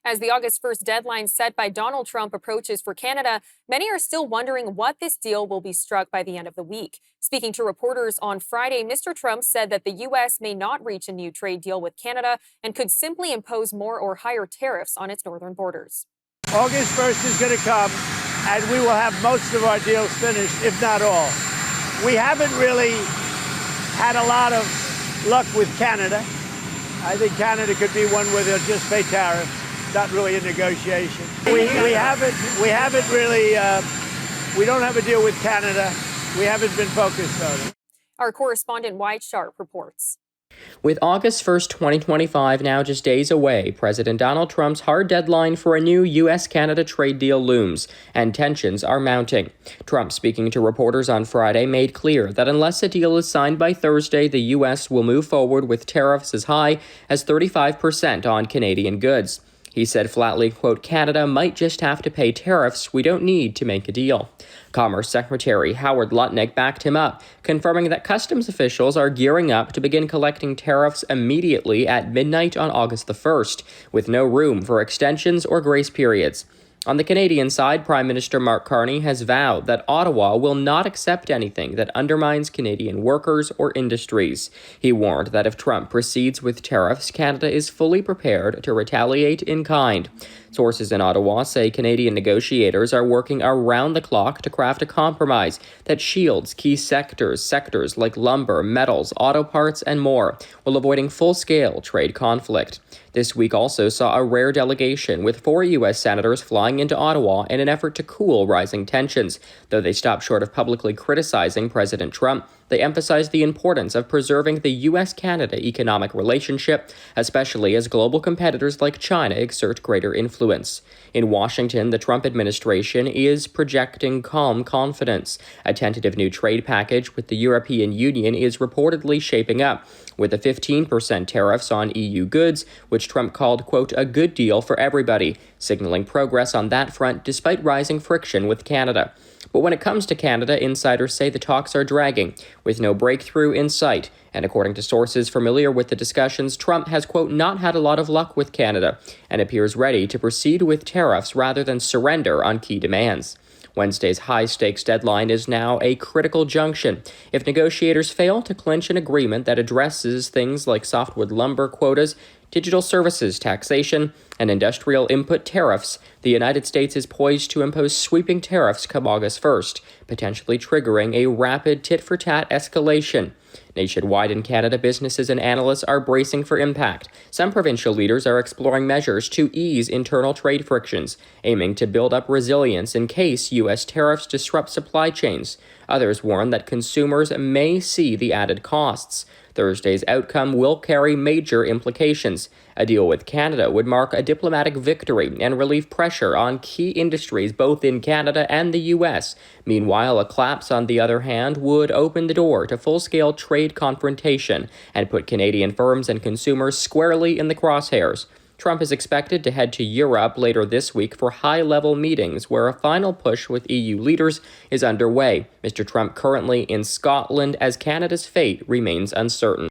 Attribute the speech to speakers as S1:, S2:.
S1: As the August 1st deadline set by Donald Trump approaches for Canada, many are still wondering what this deal will be struck by the end of the week. Speaking to reporters on Friday, Mr. Trump said that the U.S. may not reach a new trade deal with Canada and could simply impose more or higher tariffs on its northern borders.
S2: August 1st is going to come, and we will have most of our deals finished, if not all. We haven't really had a lot of luck with Canada. I think Canada could be one where they'll just pay tariffs. Not really a negotiation. We haven't really, we don't have a deal with Canada. We haven't been focused on it.
S1: Our correspondent Wyatt Sharpe reports.
S3: With August 1st, 2025 now just days away, President Donald Trump's hard deadline for a new U.S.-Canada trade deal looms, and tensions are mounting. Trump, speaking to reporters on Friday, made clear that unless a deal is signed by Thursday, the U.S. will move forward with tariffs as high as 35% on Canadian goods. He said flatly, quote, "Canada might just have to pay tariffs. We don't need to make a deal." Commerce Secretary Howard Lutnick backed him up, confirming that customs officials are gearing up to begin collecting tariffs immediately at midnight on August the 1st, with no room for extensions or grace periods. On the Canadian side, Prime Minister Mark Carney has vowed that Ottawa will not accept anything that undermines Canadian workers or industries. He warned that if Trump proceeds with tariffs, Canada is fully prepared to retaliate in kind. Sources in Ottawa say Canadian negotiators are working around the clock to craft a compromise that shields key sectors like lumber, metals, auto parts, and more, while avoiding full-scale trade conflict. This week also saw a rare delegation with 4 U.S. senators flying into Ottawa in an effort to cool rising tensions. Though they stopped short of publicly criticizing President Trump, they emphasized the importance of preserving the U.S.-Canada economic relationship, especially as global competitors like China exert greater influence. In Washington, the Trump administration is projecting calm confidence. A tentative new trade package with the European Union is reportedly shaping up, with a 15% tariffs on EU goods, which Trump called, quote, "a good deal for everybody," signaling progress on that front despite rising friction with Canada. But when it comes to Canada, insiders say the talks are dragging, with no breakthrough in sight. And according to sources familiar with the discussions, Trump has, quote, "not had a lot of luck with Canada," and appears ready to proceed with tariffs rather than surrender on key demands. Wednesday's high-stakes deadline is now a critical junction. If negotiators fail to clinch an agreement that addresses things like softwood lumber quotas, digital services taxation, and industrial input tariffs, the United States is poised to impose sweeping tariffs come August 1st, potentially triggering a rapid tit-for-tat escalation. Nationwide in Canada, businesses and analysts are bracing for impact. Some provincial leaders are exploring measures to ease internal trade frictions, aiming to build up resilience in case U.S. tariffs disrupt supply chains. Others warn that consumers may see the added costs. Thursday's outcome will carry major implications. A deal with Canada would mark a diplomatic victory and relieve pressure on key industries both in Canada and the U.S. Meanwhile, a collapse, on the other hand, would open the door to full-scale trade confrontation and put Canadian firms and consumers squarely in the crosshairs. Trump is expected to head to Europe later this week for high-level meetings where a final push with EU leaders is underway. Mr. Trump currently in Scotland as Canada's fate remains uncertain.